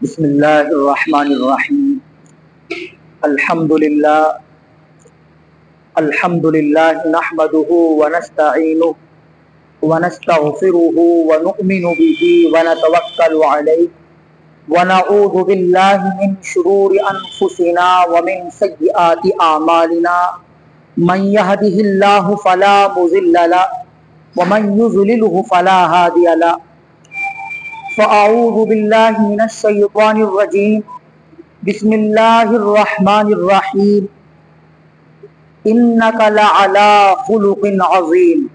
بسم اللہ الرحمن الرحیم الحمد للہ نحمده ونستعینه ونستغفره ونؤمن به ونتوکل علیہ ونعوذ باللہ من شرور انفسنا ومن سیئات اعمالنا من يهده اللہ فلا مضل له ومن يضلله فلا هادی له فاعوذ باللہ من الشیطان الرجیم بسم اللہ الرحمن الرحیم انک لعلی خلق عظیم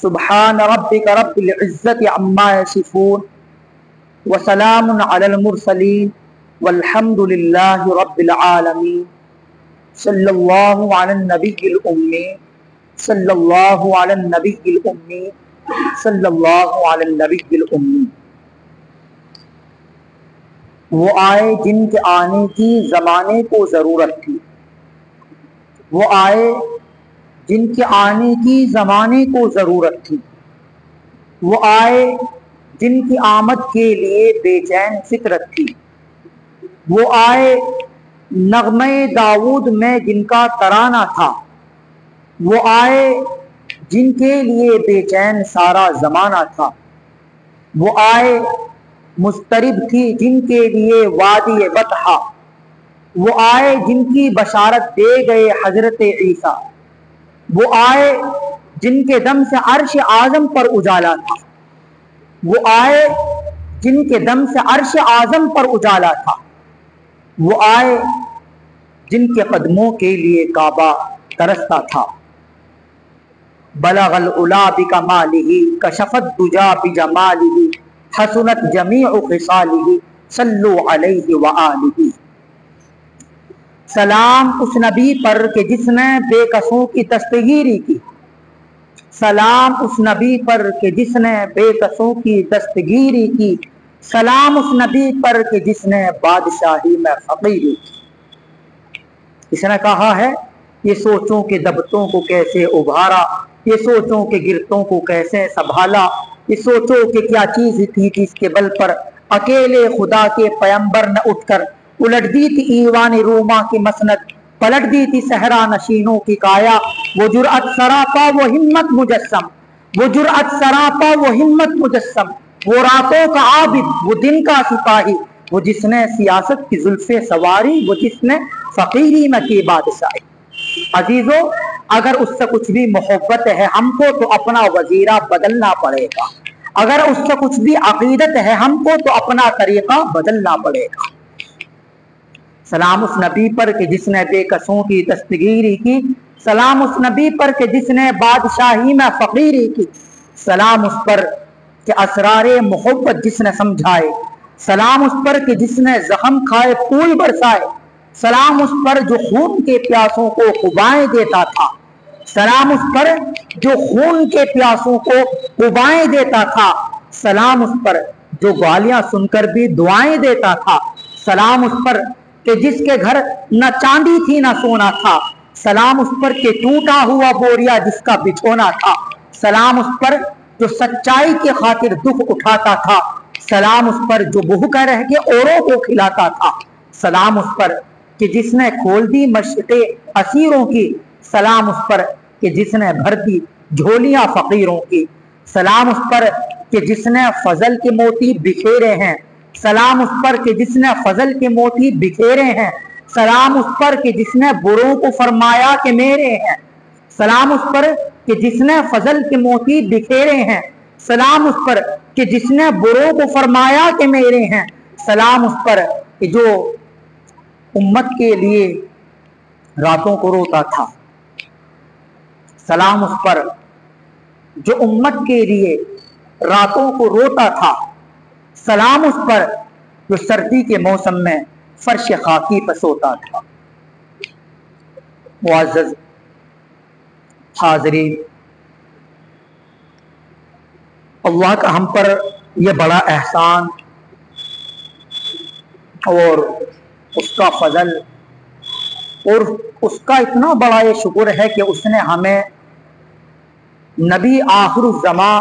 سبحان ربک رب العزت عما یصفون وسلام علی المرسلین والحمد للہ رب العالمین صلی اللہ علی النبی الأمی صلی اللہ علی النبی الأمی صلی اللہ علی النبی الأمی۔ وہ آئے جن کے آنے کی زمانے کو ضرورت تھی، وہ آئے جن کے آنے کی زمانے کو ضرورت تھی، وہ آئے جن کی آمد کے لیے بے چین فطرت تھی، وہ آئے نغمہ داؤد میں جن کا ترانہ تھا، وہ آئے جن کے لیے بے چین سارا زمانہ تھا، وہ آئے مضطرب تھی جن کے لیے وادی بطحا، وہ آئے جن کی بشارت دے گئے حضرت عیسیٰ، وہ آئے جن کے دم سے عرش اعظم پر اجالا تھا، وہ آئے جن کے دم سے عرش اعظم پر اجالا تھا، وہ آئے جن کے قدموں کے لیے کعبہ ترستا تھا۔ بلغ العلا بکمالہ کشف الدجی بجمالہ حسنت جمیع خصالہ صلو علیہ وآلہ۔ سلام اس نبی پر کہ جس نے بے کسوں کی دستگیری کی، سلام اس نبی پر کہ جس نے بے کسوں کی دستگیری کی، سلام اس نبی پر کہ جس نے بادشاہی میں فقیری کی۔ اس نے کہا ہے یہ سوچوں کے دبتوں کو کیسے ابھارا، یہ سوچوں کے گرتوں کو کیسے سنبھالا، یہ سوچو کہ کیا چیز تھی جس کے بل پر اکیلے خدا کے پیمبر نے اٹھ کر الٹ دی تھی ایوان روما کی مسند، پلٹ دی تھی صحرا نشینوں کی کایا۔ وہ جرأت سراپا وہ ہمت مجسم، وہ جرأت سراپا وہ ہمت مجسم، وہ راتوں کا عابد وہ دن کا سپاہی، وہ جس نے سیاست کی زلفیں سواری، وہ جس نے فقیری میں کی بادشاہی۔ عزیزو، اگر اس سے کچھ بھی محبت ہے ہم کو تو اپنا وزیرہ بدلنا پڑے گا، اگر اس سے کچھ بھی عقیدت ہے ہم کو تو اپنا طریقہ بدلنا پڑے گا۔ سلام اس نبی پر کہ جس نے بے کسوں کی دستگیری کی، سلام اس نبی پر کہ جس نے بادشاہی میں فقیری کی، سلام اس پر کہ اسرار محبت جس نے سمجھائے، سلام اس پر کہ جس نے زخم کھائے پھول برسائے، سلام اس پر جو خون کے پیاسوں کو قبائیں دیتا تھا، سلام اس پر جو خون کے پیاسوں کو قبائیں دیتا تھا، سلام اس پر جو گالیاں سن کر بھی دعائیں دیتا تھا، سلام اس پر کہ جس کے گھر نہ چاندی تھی نہ سونا تھا، سلام اس پر کہ ٹوٹا ہوا بوریا جس کا بچھونا تھا، سلام اس پر جو سچائی کی خاطر دکھ اٹھاتا تھا، سلام اس پر جو بھوکا رہ کے اوروں کو کھلاتا تھا، سلام اس پر کہ جس نے کھول دی مشتیں اسیروں کی، سلام اس پر کہ جس نے بھر دی جھولیاں فقیروں کی، سلام اس پر کہ جس نے فضل کے موتی بکھیرے ہیں، سلام اس پر کہ جس نے فضل کے موتی بکھیرے ہیں، سلام اس پر کہ جس نے بروں کو فرمایا کہ میرے ہیں، سلام اس پر کہ جس نے فضل کے موتی بکھیرے ہیں، سلام اس پر کہ جس نے بروں کو فرمایا کہ میرے ہیں، سلام اس پر کہ جو امت کے لیے راتوں کو روتا تھا، سلام اس پر جو امت کے لیے راتوں کو روتا تھا، سلام اس پر جو سردی کے موسم میں فرش خاکی پر سوتا تھا۔ معزز حاضرین، اللہ کا ہم پر یہ بڑا احسان اور اس کا فضل اور اس کا اتنا بڑا یہ شکر ہے کہ اس نے ہمیں نبی آخر الزماں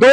2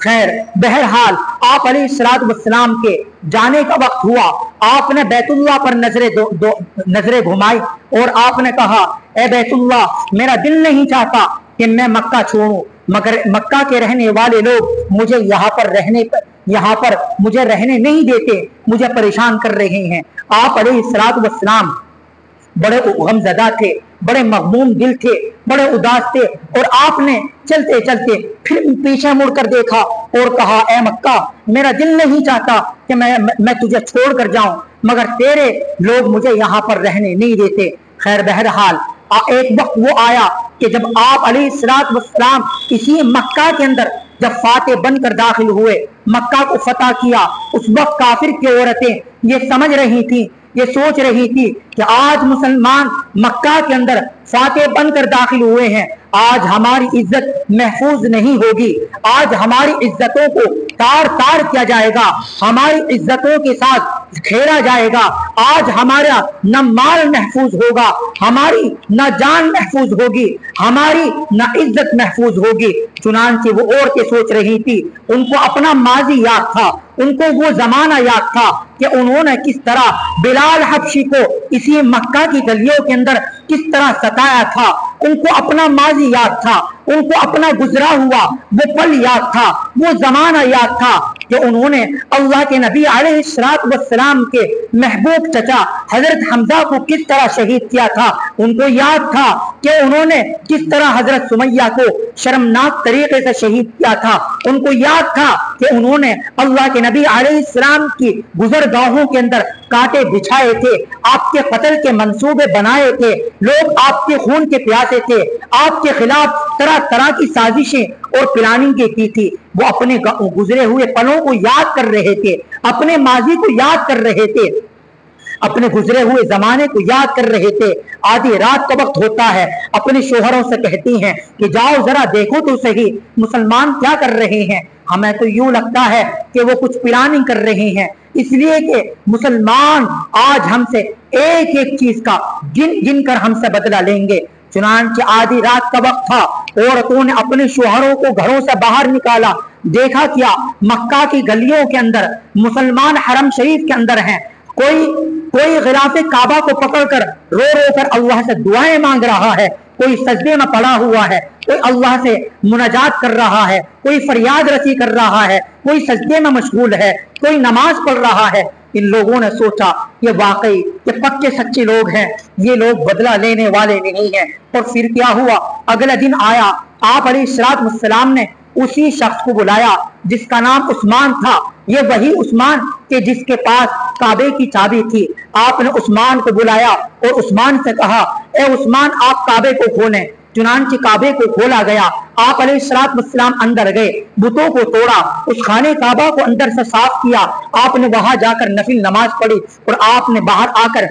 خیر بہرحال آپ علیہ الصلوۃ والسلام کے جانے کا وقت ہوا، آپ نے بیت اللہ پر نظریں گھمائی اور آپ نے کہا اے بیت اللہ، میرا دل نہیں چاہتا کہ میں مکہ چھوڑوں، مگر مکہ کے رہنے والے لوگ مجھے یہاں پر مجھے رہنے نہیں دیتے، مجھے پریشان کر رہے ہیں۔ آپ علیہ الصلوۃ والسلام بڑے غمزدہ تھے، بڑے مغموم دل تھے، بڑے اداس تھے، اور آپ نے چلتے چلتے پھر پیچھے مڑ کر دیکھا اور کہا اے مکہ، میرا دل نہیں چاہتا کہ میں تجھے چھوڑ کر جاؤں، مگر تیرے لوگ مجھے یہاں پر رہنے نہیں دیتے۔ خیر بہرحال ایک وقت وہ آیا کہ جب آپ علیہ الصلوۃ والسلام اسی مکہ کے اندر جب فاتح بن کر داخل ہوئے، مکہ کو فتح کیا، اس وقت کافر کی عورتیں یہ سمجھ رہی تھی، یہ سوچ رہی تھی کہ آج مسلمان مکہ کے اندر فاتح بن کر داخل ہوئے ہیں، آج ہماری عزت محفوظ نہیں ہوگی، آج ہماری عزتوں کو تار تار کیا جائے گا، ہماری عزتوں کے ساتھ کھیلا جائے گا، آج ہمارا نہ مال محفوظ ہوگا، ہماری نہ جان محفوظ ہوگی، ہماری نہ عزت محفوظ ہوگی۔ چنانچہ وہ عورتیں سوچ رہی تھی، ان کو اپنا ماضی یاد تھا، ان کو وہ زمانہ یاد تھا کہ انہوں نے کس طرح بلال حبشی کو اسی مکہ کی گلیوں کے اندر کس طرح ستایا تھا، ان کو اپنا ماضی یاد تھا، ان کو اپنا گزرا ہوا وہ پل یاد تھا، وہ زمانہ یاد تھا کہ انہوں نے اللہ کے نبی علیہ الصلوۃ والسلام کے محبوب چچا حضرت حمزہ کو کس طرح شہید کیا تھا، ان کو یاد تھا کہ انہوں نے کس طرح حضرت سمیہ کو شرمناک طریقے سے شہید کیا تھا، ان کو یاد تھا کہ انہوں نے اللہ کے نبی علیہ السلام کی گزرگاہوں کے اندر کانٹے بچھائے تھے، آپ کے قتل کے منصوبے بنائے تھے، لوگ آپ کے خون کے پیاسے تھے، آپ کے خلاف طرح طرح کی سازشیں اور پلاننگ کی تھی۔ وہ اپنے گزرے ہوئے پلوں کو یاد کر رہے تھے، اپنے ماضی کو یاد کر رہے تھے، اپنے گزرے ہوئے زمانے کو یاد کر رہے تھے۔ آدھی رات کا وقت ہوتا ہے، اپنے شوہروں سے کہتی ہیں کہ جاؤ ذرا دیکھو تو صحیح مسلمان کیا کر رہے ہیں، ہمیں تو یوں لگتا ہے کہ وہ کچھ پلاننگ کر رہے ہیں، اس لیے کہ مسلمان آج ہم سے ایک ایک چیز کا گن گن کر ہم سے بدلہ لیں گے۔ چنانچہ آدھی رات کا وقت تھا، عورتوں نے اپنے شوہروں کو گھروں سے باہر نکالا، دیکھا کیا مکہ کی گلیوں کے اندر مسلمان حرم شریف کے اندر ہیں، کوئی غلاف کعبہ کو پکڑ کر رو رو کر اللہ سے دعائیں مانگ رہا ہے، کوئی سجدے میں پڑا ہوا ہے، کوئی اللہ سے مناجات کر رہا ہے، کوئی فریاد رسی کر رہا ہے، کوئی سجدے میں مشغول ہے، کوئی نماز پڑھ رہا ہے۔ ان لوگوں نے سوچا یہ واقعی یہ پکے سچے لوگ ہیں، یہ لوگ بدلہ لینے والے نہیں ہیں۔ اور پھر کیا ہوا، اگلا دن آیا، آپ علیہ الصلوۃ والسلام نے اسی شخص کو بلایا جس کا نام عثمان تھا، یہ وہی عثمان کہ جس کے پاس کعبے کی چابی تھی۔ آپ نے عثمان کو بلایا اور عثمان سے کہا اے عثمان، آپ کعبے کو کھولیں۔ چنانچہ کعبے کو کھولا گیا، آپ علیہ الصلوۃ والسلام اندر گئے، بتوں کو توڑا، اس خانے کعبہ کو اندر سے صاف کیا، آپ نے وہاں جا کر نفل نماز پڑھی، اور آپ نے باہر آ کر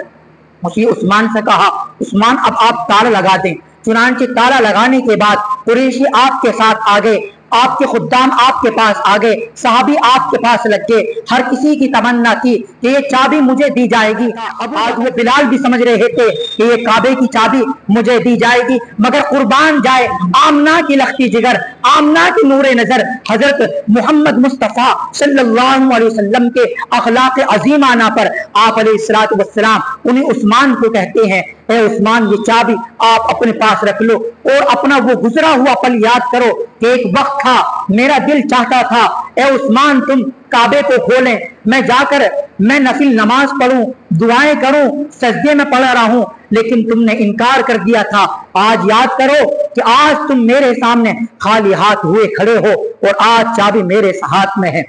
اسی عثمان سے کہا عثمان اب آپ تالا لگا دیں۔ چنانچہ تالا لگانے کے بعد قریشی آپ کے ساتھ آ گئے، آپ کے خدام آپ کے پاس آ گئے، صحابی آپ کے پاس لگ گئے، ہر کسی کی تمنا تھی کہ یہ چابی مجھے دی جائے گی۔ اب آج وہ بلال بھی سمجھ رہے تھے کہ یہ کعبے کی چابی مجھے دی جائے گی، مگر قربان جائے آمنہ کی لختی جگر، آمنہ کی نور نظر، حضرت محمد مصطفیٰ صلی اللہ علیہ وسلم کے اخلاق عظیمانہ پر آپ علیہ الصلوۃ والسلام انہیں عثمان کو کہتے ہیں اے عثمان، یہ چابی آپ اپنے پاس رکھ لو اور اپنا وہ گزرا ہوا پل یاد کرو کہ ایک وقت تھا میرا دل چاہتا تھا اے عثمان تم کعبے کو کھولیں، میں جا کر میں نفل نماز پڑھوں، دعائیں کروں، سجدے میں پڑھ رہا ہوں، لیکن تم نے انکار کر دیا تھا۔ آج یاد کرو کہ آج تم میرے سامنے خالی ہاتھ ہوئے کھڑے ہو اور آج چابی میرے ہاتھ میں ہے۔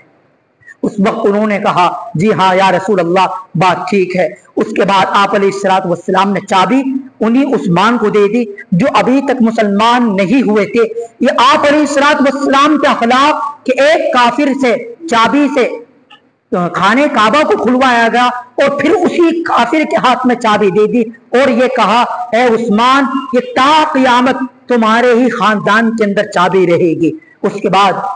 اس وقت انہوں نے کہا جی ہاں یا رسول اللہ، بات ٹھیک ہے۔ اس کے بعد آپ علیہ الصلوۃ والسلام نے چابی انہیں عثمان کو دے دی جو ابھی تک مسلمان نہیں ہوئے تھے۔ یہ آپ علیہ الصلوۃ والسلام کے اخلاق کہ ایک کافر سے چابی سے خانے کعبہ کو کھلوایا گیا اور پھر اسی کافر کے ہاتھ میں چابی دے دی اور یہ کہا اے عثمان، یہ تا قیامت تمہارے ہی خاندان کے اندر چابی رہے گی۔ اس کے بعد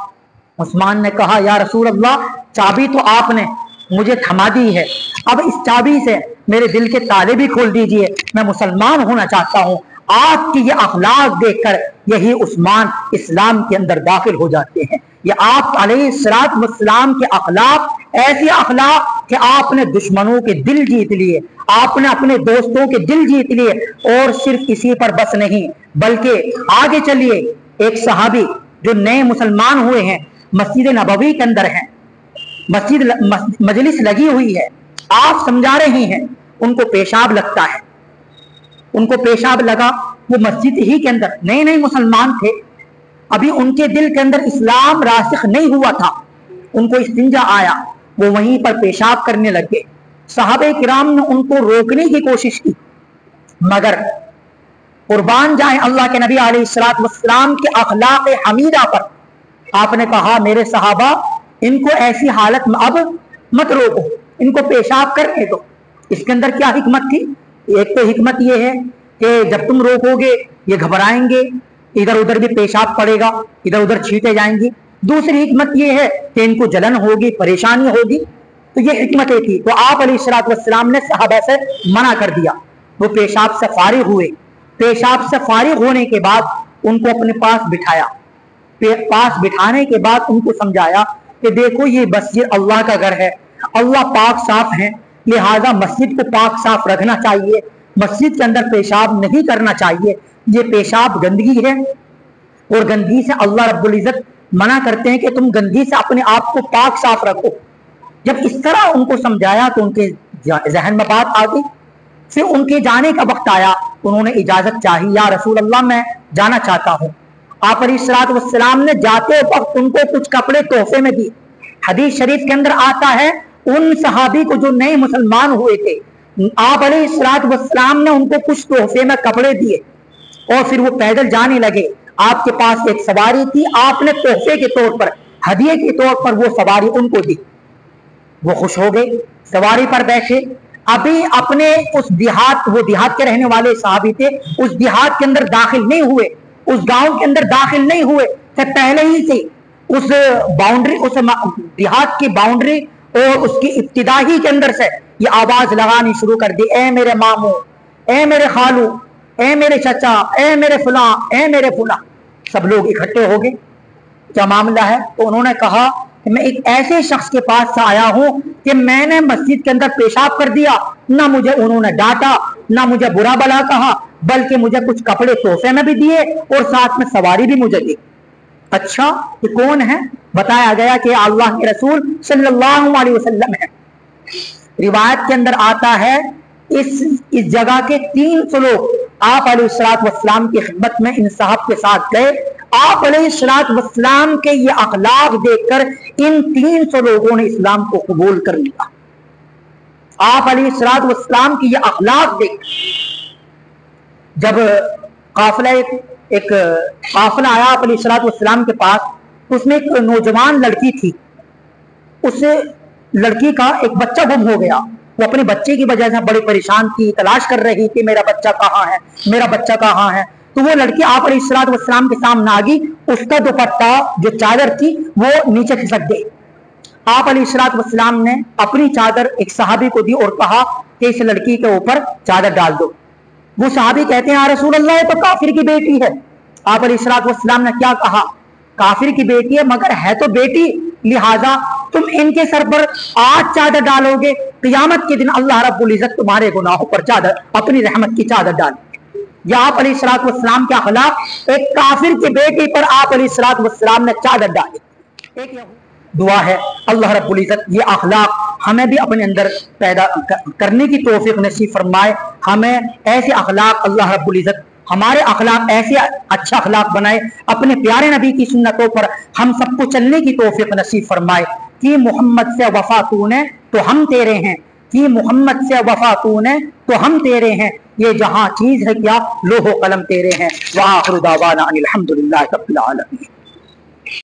عثمان نے کہا یا رسول اللہ، چابی تو آپ نے مجھے تھما دی ہے، اب اس چابی سے میرے دل کے تالے بھی کھول دیجئے، میں مسلمان ہونا چاہتا ہوں۔ آپ کے یہ اخلاق دیکھ کر یہی عثمان اسلام کے اندر داخل ہو جاتے ہیں۔ یہ آپ علیہ الصلوۃ والسلام کے اخلاق ایسے اخلاق کہ آپ نے دشمنوں کے دل جیت لیے، آپ نے اپنے دوستوں کے دل جیت لیے، اور صرف اسی پر بس نہیں بلکہ آگے چلیے، ایک صحابی جو نئے مسلمان ہوئے ہیں، مسجد نبوی کے اندر ہیں، مجلس لگی ہوئی ہے، آپ سمجھا رہے ہیں، ان کو پیشاب لگتا ہے، ان کو پیشاب لگا، وہ مسجد ہی کے اندر نئے مسلمان تھے، ابھی ان کے دل کے اندر اسلام راسخ نہیں ہوا تھا، ان کو استنجا آیا، وہ وہیں پر پیشاب کرنے لگے۔ صحابہ کرام نے ان کو روکنے کی کوشش کی، مگر قربان جائیں اللہ کے نبی علیہ الصلوۃ والسلام کے اخلاق حمیدہ پر، آپ نے کہا میرے صحابہ ان کو ایسی حالت میں اب مت روکو، ان کو پیشاب کرنے دو۔ اس کے اندر کیا حکمت تھی؟ ایک تو حکمت یہ ہے کہ جب تم روکو گے یہ گھبرائیں گے، ادھر ادھر بھی پیشاب پڑے گا، ادھر ادھر چھینٹے جائیں گی۔ دوسری حکمت یہ ہے کہ ان کو جلن ہوگی، پریشانی ہوگی، تو یہ حکمتیں تھی۔ تو آپ علیہ الصلوۃ والسلام نے صحابہ سے منع کر دیا، وہ پیشاب سے فارغ ہوئے۔ پیشاب سے فارغ ہونے کے بعد ان کو اپنے پاس بٹھایا، پاس بٹھانے کے بعد ان کو سمجھایا کہ دیکھو یہ مسجد اللہ کا گھر ہے، اللہ پاک صاف ہے، لہذا مسجد کو پاک صاف رکھنا چاہیے، مسجد کے اندر پیشاب نہیں کرنا چاہیے، یہ پیشاب گندگی ہے، اور گندگی سے اللہ رب العزت منع کرتے ہیں کہ تم گندگی سے اپنے آپ کو پاک صاف رکھو۔ جب اس طرح ان کو سمجھایا تو ان کے ذہن میں بات آ گئی، پھر ان کے جانے کا وقت آیا، انہوں نے اجازت چاہی، یا رسول اللہ میں جانا چاہتا ہوں۔ آپ علیہ الصلوۃ والسلام نے جاتے وقت ان کو کچھ کپڑے تحفے میں دیے۔ حدیث شریف کے اندر آتا ہے ان صحابی کو جو نئے مسلمان ہوئے تھے، آپ علیہ الصلوۃ والسلام نے ان کو کچھ تحفے میں کپڑے دیے، اور پھر وہ پیدل جانے لگے۔ آپ کے پاس ایک سواری تھی، آپ نے تحفے کے طور پر، ہدیے کے طور پر وہ سواری ان کو دی، وہ خوش ہو گئے، سواری پر بیٹھے۔ ابھی اپنے اس دیہات، وہ دیہات کے رہنے والے صحابی تھے، اس دیہات کے اندر داخل نہیں ہوئے، اس گاؤں کے اندر داخل نہیں ہوئے کہ پہلے ہی سے اس باؤنڈری، اس دیہات کی باؤنڈری اور اس کی ابتدا ہی کے اندر سے یہ آواز لگانی شروع کر دی، اے میرے ماموں، اے میرے خالو، اے میرے چچا، اے میرے فلاں، اے میرے فلاں۔ سب لوگ اکٹھے ہو گئے، کیا معاملہ ہے؟ تو انہوں نے کہا کہ میں ایک ایسے شخص کے پاس سے آیا ہوں کہ میں نے مسجد کے اندر پیشاب کر دیا، نہ مجھے انہوں نے ڈانٹا، نہ مجھے برا بلا کہا، بلکہ مجھے کچھ کپڑے تحفے میں بھی دیے اور ساتھ میں سواری بھی مجھے دی۔ اچھا یہ کون ہے؟ بتایا گیا کہ اللہ کے رسول صلی اللہ علیہ وسلم ہے۔ روایت کے اندر آتا ہے اس جگہ کے 300 لوگ آپ علیہ الصلوۃ والسلام کی خدمت میں ان صاحب کے ساتھ گئے۔ آپ علیہ الصلوۃ والسلام کے یہ اخلاق دیکھ کر ان 300 لوگوں نے اسلام کو قبول کر لیا۔ آپ علیہ الصلوۃ والسلام کی یہ اخلاق دیکھ، جب ایک قافلہ آیا آپ علیہ الصلوۃ والسلام کے پاس، اس میں ایک نوجوان لڑکی تھی، اس لڑکی کا ایک بچہ گم ہو گیا، وہ اپنے بچے کی وجہ سے بڑی پریشان تھی، تلاش کر رہی تھی میرا بچہ کہاں ہے، میرا بچہ کہاں ہے۔ تو وہ لڑکی آپ علیہ الصلوۃ والسلام کے سامنے آ گئی، اس کا دوپٹہ جو چادر تھی وہ نیچے کھسک گئی۔ آپ علیہ الصلوۃ والسلام نے اپنی چادر ایک صحابی کو دی اور کہا کہ اس لڑکی کے اوپر چادر ڈال دو۔ وہ صحابی کہتے ہیں یا رسول اللہ یہ تو کافر کی بیٹی ہے۔ آپ علیہ الصلوۃ والسلام نے کیا کہا؟ کافر کی بیٹی ہے مگر ہے تو بیٹی، لہذا تم ان کے سر پر آج چادر ڈالو گے، قیامت کے دن اللہ رب العزت تمہارے گناہوں پر چادر، اپنی رحمت کی چادر ڈالے۔ یا آپ علیہ الصلوۃ والسلام کے اخلاق، ایک کافر کی بیٹی پر آپ علیہ الصلوۃ والسلام نے چادر ڈالی۔ ایک دعا ہے اللہ رب العزت یہ اخلاق ہمیں بھی اپنے اندر پیدا کرنے کی توفیق نصیب فرمائے، ہمیں ایسے اخلاق اللہ رب العزت ہمارے اخلاق ایسے اچھا اخلاق بنائے، اپنے پیارے نبی کی سنتوں پر ہم سب کو چلنے کی توفیق نصیب فرمائے۔ کہ محمد سے وفا تو نے تو ہم تیرے ہیں، کہ محمد سے وفا تو نے تو ہم تیرے ہیں، یہ جہاں چیز ہے کیا لوح و قلم تیرے ہیں۔ وآخر دعوانا ان الحمد للہ رب العالمین۔